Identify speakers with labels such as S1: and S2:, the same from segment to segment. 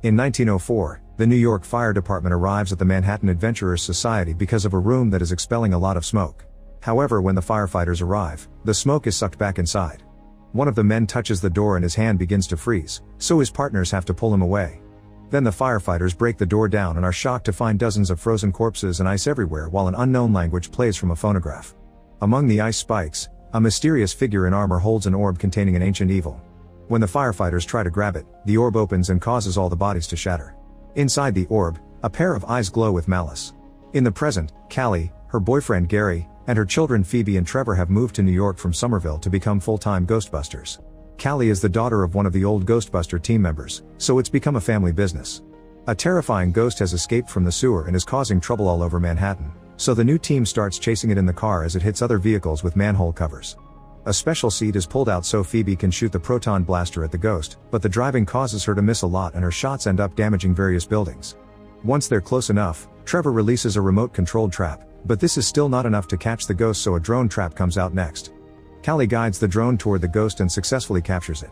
S1: In 1904, the New York Fire Department arrives at the Manhattan Adventurers Society because of a room that is expelling a lot of smoke. However, when the firefighters arrive, the smoke is sucked back inside. One of the men touches the door and his hand begins to freeze, so his partners have to pull him away. Then the firefighters break the door down and are shocked to find dozens of frozen corpses and ice everywhere while an unknown language plays from a phonograph. Among the ice spikes, a mysterious figure in armor holds an orb containing an ancient evil. When the firefighters try to grab it, the orb opens and causes all the bodies to shatter. Inside the orb, a pair of eyes glow with malice. In the present, Callie, her boyfriend Gary, and her children Phoebe and Trevor have moved to New York from Somerville to become full-time Ghostbusters. Callie is the daughter of one of the old Ghostbuster team members, so it's become a family business. A terrifying ghost has escaped from the sewer and is causing trouble all over Manhattan, so the new team starts chasing it in the car as it hits other vehicles with manhole covers. A special seat is pulled out so Phoebe can shoot the proton blaster at the ghost, but the driving causes her to miss a lot and her shots end up damaging various buildings. Once they're close enough, Trevor releases a remote-controlled trap, but this is still not enough to catch the ghost, so a drone trap comes out next. Callie guides the drone toward the ghost and successfully captures it.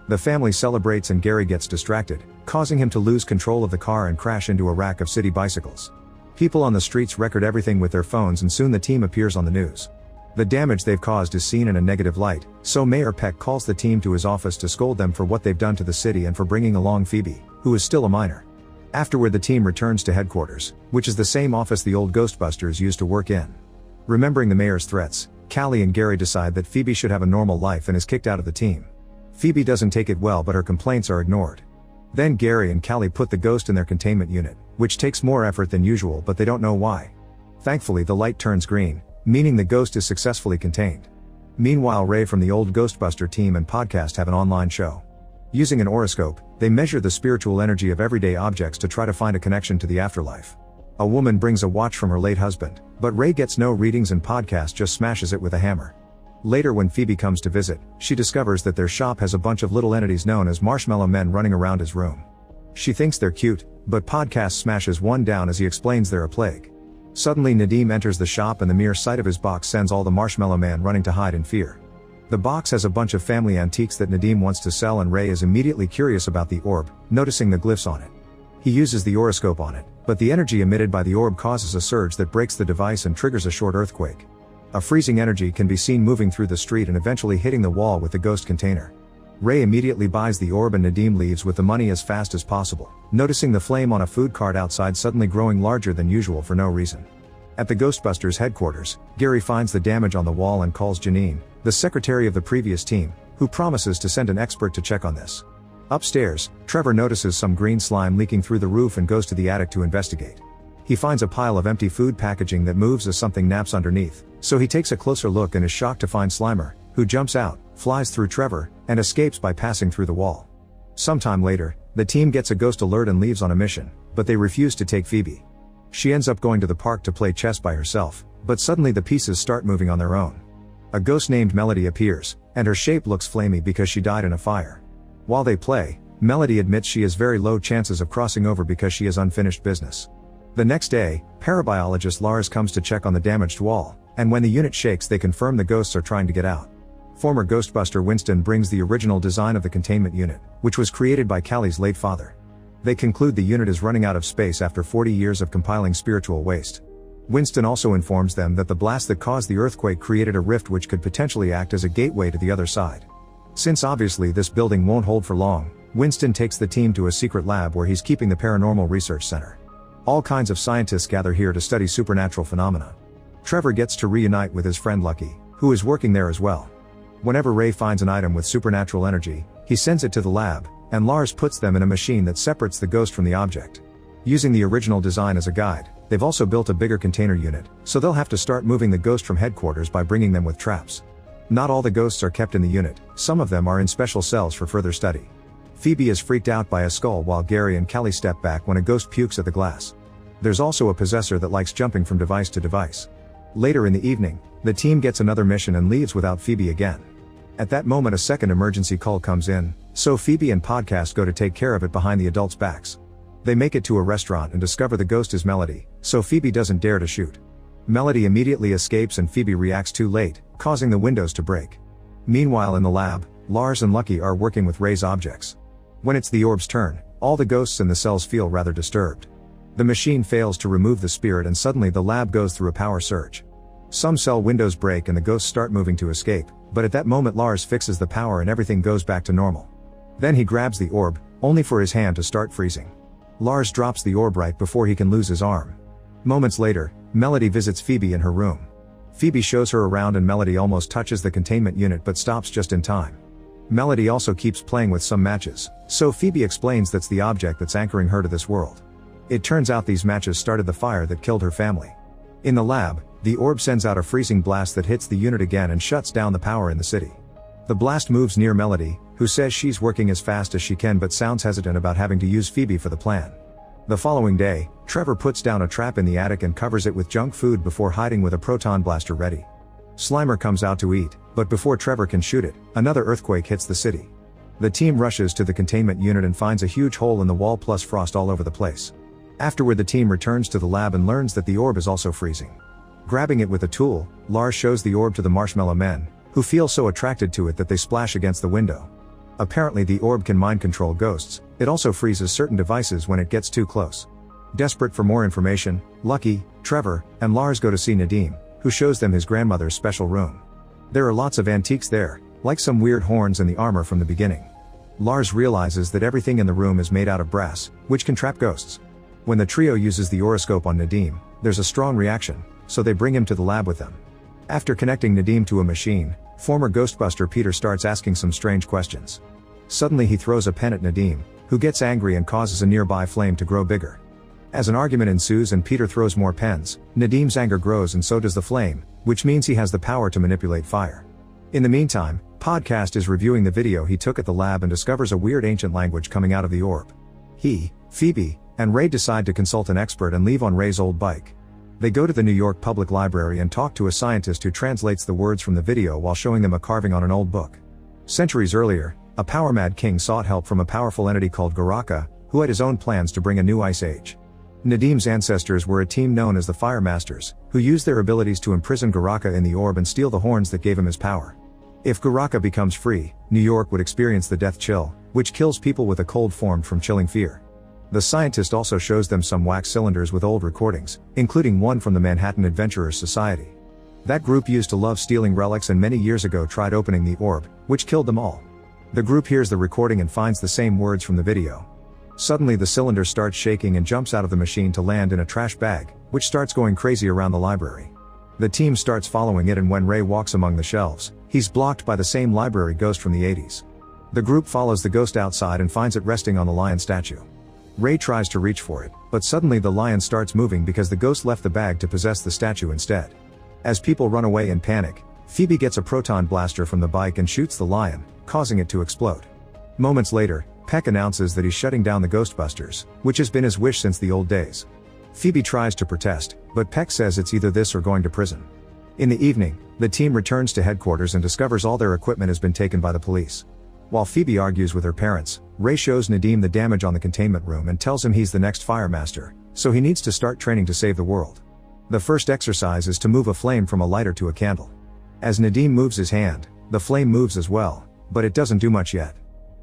S1: The family celebrates and Gary gets distracted, causing him to lose control of the car and crash into a rack of city bicycles. People on the streets record everything with their phones and soon the team appears on the news. The damage they've caused is seen in a negative light, so Mayor Peck calls the team to his office to scold them for what they've done to the city and for bringing along Phoebe, who is still a minor. Afterward, the team returns to headquarters, which is the same office the old Ghostbusters used to work in. Remembering the mayor's threats, Callie and Gary decide that Phoebe should have a normal life and is kicked out of the team. Phoebe doesn't take it well, but her complaints are ignored. Then Gary and Callie put the ghost in their containment unit, which takes more effort than usual, but they don't know why. Thankfully, the light turns green, meaning the ghost is successfully contained. Meanwhile, Ray from the old Ghostbuster team and podcast have an online show. Using an horoscope, they measure the spiritual energy of everyday objects to try to find a connection to the afterlife. A woman brings a watch from her late husband, but Ray gets no readings and podcast just smashes it with a hammer. Later, when Phoebe comes to visit, she discovers that their shop has a bunch of little entities known as marshmallow men running around his room. She thinks they're cute, but podcast smashes one down as he explains they're a plague. Suddenly Nadim enters the shop and the mere sight of his box sends all the Marshmallow Man running to hide in fear. The box has a bunch of family antiques that Nadim wants to sell and Ray is immediately curious about the orb, noticing the glyphs on it. He uses the horoscope on it, but the energy emitted by the orb causes a surge that breaks the device and triggers a short earthquake. A freezing energy can be seen moving through the street and eventually hitting the wall with the ghost container. Ray immediately buys the orb and Nadim leaves with the money as fast as possible, noticing the flame on a food cart outside suddenly growing larger than usual for no reason. At the Ghostbusters headquarters, Gary finds the damage on the wall and calls Janine, the secretary of the previous team, who promises to send an expert to check on this. Upstairs, Trevor notices some green slime leaking through the roof and goes to the attic to investigate. He finds a pile of empty food packaging that moves as something naps underneath, so he takes a closer look and is shocked to find Slimer, who jumps out, flies through Trevor, and escapes by passing through the wall. Sometime later, the team gets a ghost alert and leaves on a mission, but they refuse to take Phoebe. She ends up going to the park to play chess by herself, but suddenly the pieces start moving on their own. A ghost named Melody appears, and her shape looks flamey because she died in a fire. While they play, Melody admits she has very low chances of crossing over because she has unfinished business. The next day, parabiologist Lars comes to check on the damaged wall, and when the unit shakes they confirm the ghosts are trying to get out. Former Ghostbuster Winston brings the original design of the containment unit, which was created by Callie's late father. They conclude the unit is running out of space after 40 years of compiling spiritual waste. Winston also informs them that the blast that caused the earthquake created a rift which could potentially act as a gateway to the other side. Since obviously this building won't hold for long, Winston takes the team to a secret lab where he's keeping the Paranormal Research Center. All kinds of scientists gather here to study supernatural phenomena. Trevor gets to reunite with his friend Lucky, who is working there as well. Whenever Ray finds an item with supernatural energy, he sends it to the lab, and Lars puts them in a machine that separates the ghost from the object. Using the original design as a guide, they've also built a bigger container unit, so they'll have to start moving the ghost from headquarters by bringing them with traps. Not all the ghosts are kept in the unit, some of them are in special cells for further study. Phoebe is freaked out by a skull while Gary and Callie step back when a ghost pukes at the glass. There's also a possessor that likes jumping from device to device. Later in the evening, the team gets another mission and leaves without Phoebe again. At that moment a second emergency call comes in, so Phoebe and Podcast go to take care of it behind the adults' backs. They make it to a restaurant and discover the ghost is Melody, so Phoebe doesn't dare to shoot. Melody immediately escapes and Phoebe reacts too late, causing the windows to break. Meanwhile in the lab, Lars and Lucky are working with Ray's objects. When it's the orb's turn, All the ghosts in the cells feel rather disturbed. The machine fails to remove the spirit and suddenly the lab goes through a power surge. Some cell windows break and the ghosts start moving to escape, but at that moment Lars fixes the power and everything goes back to normal. Then he grabs the orb, only for his hand to start freezing. Lars drops the orb right before he can lose his arm. Moments later, Melody visits Phoebe in her room. Phoebe shows her around and Melody almost touches the containment unit but stops just in time. Melody also keeps playing with some matches, so Phoebe explains that's the object that's anchoring her to this world. It turns out these matches started the fire that killed her family. In the lab, the orb sends out a freezing blast that hits the unit again and shuts down the power in the city. The blast moves near Melody, who says she's working as fast as she can but sounds hesitant about having to use Phoebe for the plan. The following day, Trevor puts down a trap in the attic and covers it with junk food before hiding with a proton blaster ready. Slimer comes out to eat, but before Trevor can shoot it, another earthquake hits the city. The team rushes to the containment unit and finds a huge hole in the wall plus frost all over the place. Afterward the team returns to the lab and learns that the orb is also freezing. Grabbing it with a tool, Lars shows the orb to the Marshmallow Men, who feel so attracted to it that they splash against the window. Apparently the orb can mind control ghosts, it also freezes certain devices when it gets too close. Desperate for more information, Lucky, Trevor, and Lars go to see Nadim, who shows them his grandmother's special room. There are lots of antiques there, like some weird horns and the armor from the beginning. Lars realizes that everything in the room is made out of brass, which can trap ghosts. When the trio uses the oroscope on Nadim, there's a strong reaction, so they bring him to the lab with them. After connecting Nadim to a machine, former Ghostbuster Peter starts asking some strange questions. Suddenly he throws a pen at Nadim, who gets angry and causes a nearby flame to grow bigger. As an argument ensues and Peter throws more pens, Nadim's anger grows and so does the flame, which means he has the power to manipulate fire. In the meantime, Podcast is reviewing the video he took at the lab and discovers a weird ancient language coming out of the orb. He, Phoebe, and Ray decide to consult an expert and leave on Ray's old bike. They go to the New York Public Library and talk to a scientist who translates the words from the video while showing them a carving on an old book. Centuries earlier, a power-mad king sought help from a powerful entity called Garaka, who had his own plans to bring a new ice age. Nadim's ancestors were a team known as the Fire Masters, who used their abilities to imprison Garaka in the orb and steal the horns that gave him his power. If Garaka becomes free, New York would experience the death chill, which kills people with a cold formed from chilling fear. The scientist also shows them some wax cylinders with old recordings, including one from the Manhattan Adventurers Society. That group used to love stealing relics and many years ago tried opening the orb, which killed them all. The group hears the recording and finds the same words from the video. Suddenly the cylinder starts shaking and jumps out of the machine to land in a trash bag, which starts going crazy around the library. The team starts following it and when Ray walks among the shelves, he's blocked by the same library ghost from the 80s. The group follows the ghost outside and finds it resting on the lion statue. Ray tries to reach for it, but suddenly the lion starts moving because the ghost left the bag to possess the statue instead. As people run away in panic, Phoebe gets a proton blaster from the bike and shoots the lion, causing it to explode. Moments later, Peck announces that he's shutting down the Ghostbusters, which has been his wish since the old days. Phoebe tries to protest, but Peck says it's either this or going to prison. In the evening, the team returns to headquarters and discovers all their equipment has been taken by the police. While Phoebe argues with her parents, Ray shows Nadim the damage on the containment room and tells him he's the next Fire Master, so he needs to start training to save the world. The first exercise is to move a flame from a lighter to a candle. As Nadim moves his hand, the flame moves as well, but it doesn't do much yet.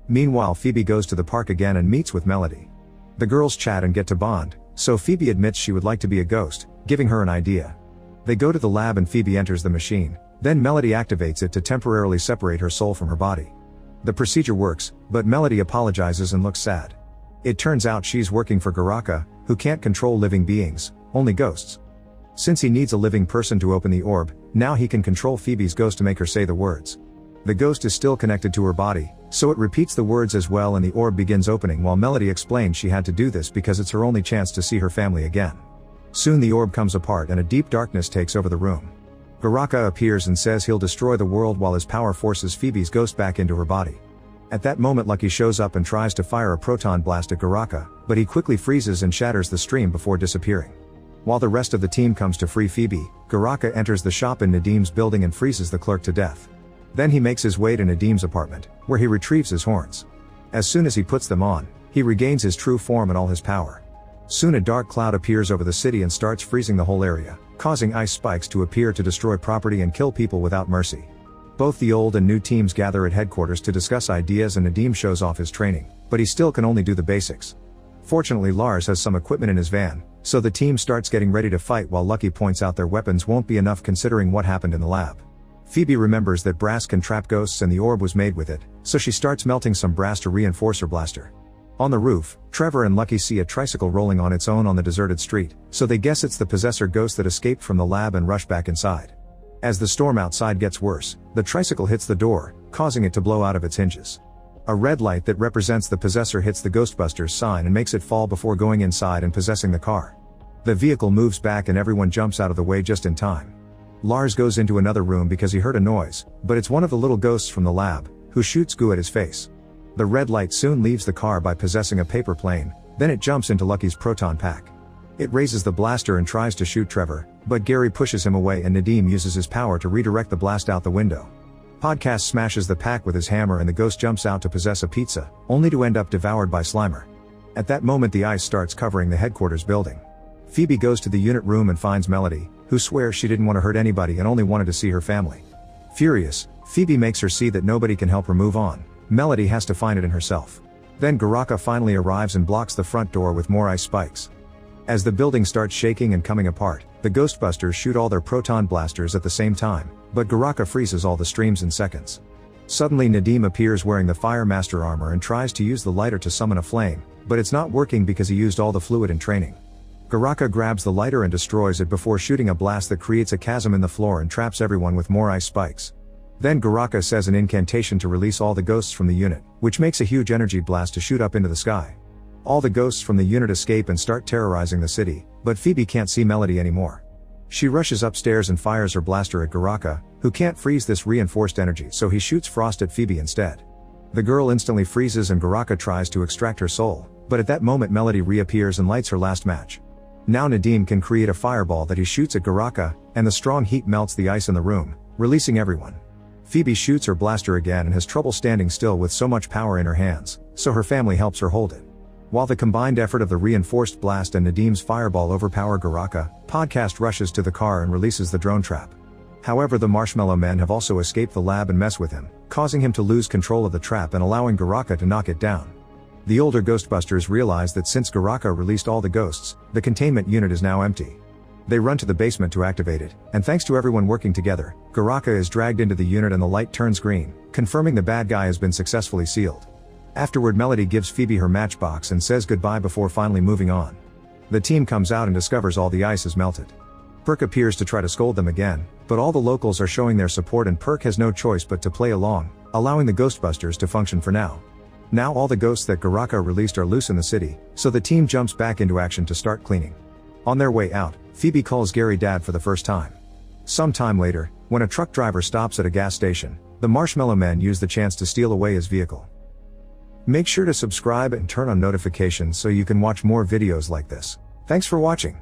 S1: Meanwhile Phoebe goes to the park again and meets with Melody. The girls chat and get to bond, so Phoebe admits she would like to be a ghost, giving her an idea. They go to the lab and Phoebe enters the machine, then Melody activates it to temporarily separate her soul from her body. The procedure works, but Melody apologizes and looks sad. It turns out she's working for Garaka, who can't control living beings, only ghosts. Since he needs a living person to open the orb, now he can control Phoebe's ghost to make her say the words. The ghost is still connected to her body, so it repeats the words as well and the orb begins opening while Melody explains she had to do this because it's her only chance to see her family again. Soon the orb comes apart and a deep darkness takes over the room. Garaka appears and says he'll destroy the world while his power forces Phoebe's ghost back into her body. At that moment Lucky shows up and tries to fire a proton blast at Garaka, but he quickly freezes and shatters the stream before disappearing. While the rest of the team comes to free Phoebe, Garaka enters the shop in Nadim's building and freezes the clerk to death. Then he makes his way to Nadim's apartment, where he retrieves his horns. As soon as he puts them on, he regains his true form and all his power. Soon a dark cloud appears over the city and starts freezing the whole area, causing ice spikes to appear to destroy property and kill people without mercy. Both the old and new teams gather at headquarters to discuss ideas, and Nadim shows off his training, but he still can only do the basics. Fortunately, Lars has some equipment in his van, so the team starts getting ready to fight while Lucky points out their weapons won't be enough considering what happened in the lab. Phoebe remembers that brass can trap ghosts and the orb was made with it, so she starts melting some brass to reinforce her blaster. On the roof, Trevor and Lucky see a tricycle rolling on its own on the deserted street, so they guess it's the possessor ghost that escaped from the lab and rush back inside. As the storm outside gets worse, the tricycle hits the door, causing it to blow out of its hinges. A red light that represents the possessor hits the Ghostbusters sign and makes it fall before going inside and possessing the car. The vehicle moves back and everyone jumps out of the way just in time. Lars goes into another room because he heard a noise, but it's one of the little ghosts from the lab, who shoots goo at his face. The red light soon leaves the car by possessing a paper plane, then it jumps into Lucky's proton pack. It raises the blaster and tries to shoot Trevor, but Gary pushes him away and Nadim uses his power to redirect the blast out the window. Podcast smashes the pack with his hammer and the ghost jumps out to possess a pizza, only to end up devoured by Slimer. At that moment the ice starts covering the headquarters building. Phoebe goes to the unit room and finds Melody, who swears she didn't want to hurt anybody and only wanted to see her family. Furious, Phoebe makes her see that nobody can help her move on. Melody has to find it in herself. Then Garaka finally arrives and blocks the front door with more ice spikes. As the building starts shaking and coming apart, the Ghostbusters shoot all their proton blasters at the same time, but Garaka freezes all the streams in seconds. Suddenly Nadim appears wearing the Fire Master armor and tries to use the lighter to summon a flame, but it's not working because he used all the fluid in training. Garaka grabs the lighter and destroys it before shooting a blast that creates a chasm in the floor and traps everyone with more ice spikes. Then Garaka says an incantation to release all the ghosts from the unit, which makes a huge energy blast to shoot up into the sky. All the ghosts from the unit escape and start terrorizing the city, but Phoebe can't see Melody anymore. She rushes upstairs and fires her blaster at Garaka, who can't freeze this reinforced energy, so he shoots Frost at Phoebe instead. The girl instantly freezes and Garaka tries to extract her soul, but at that moment Melody reappears and lights her last match. Now Nadim can create a fireball that he shoots at Garaka, and the strong heat melts the ice in the room, releasing everyone. Phoebe shoots her blaster again and has trouble standing still with so much power in her hands, so her family helps her hold it. While the combined effort of the reinforced blast and Nadim's fireball overpower Garaka, Podcast rushes to the car and releases the drone trap. However, the Marshmallow Men have also escaped the lab and mess with him, causing him to lose control of the trap and allowing Garaka to knock it down. The older Ghostbusters realize that since Garaka released all the ghosts, the containment unit is now empty. They run to the basement to activate it, and thanks to everyone working together, Garaka is dragged into the unit and the light turns green, confirming the bad guy has been successfully sealed. Afterward, Melody gives Phoebe her matchbox and says goodbye before finally moving on. The team comes out and discovers all the ice is melted. Perk appears to try to scold them again, but all the locals are showing their support and Perk has no choice but to play along, allowing the Ghostbusters to function for now. Now all the ghosts that Garaka released are loose in the city, so the team jumps back into action to start cleaning. On their way out, Phoebe calls Gary Dad for the first time. Some time later, when a truck driver stops at a gas station, the Marshmallow Men use the chance to steal away his vehicle. Make sure to subscribe and turn on notifications so you can watch more videos like this. Thanks for watching.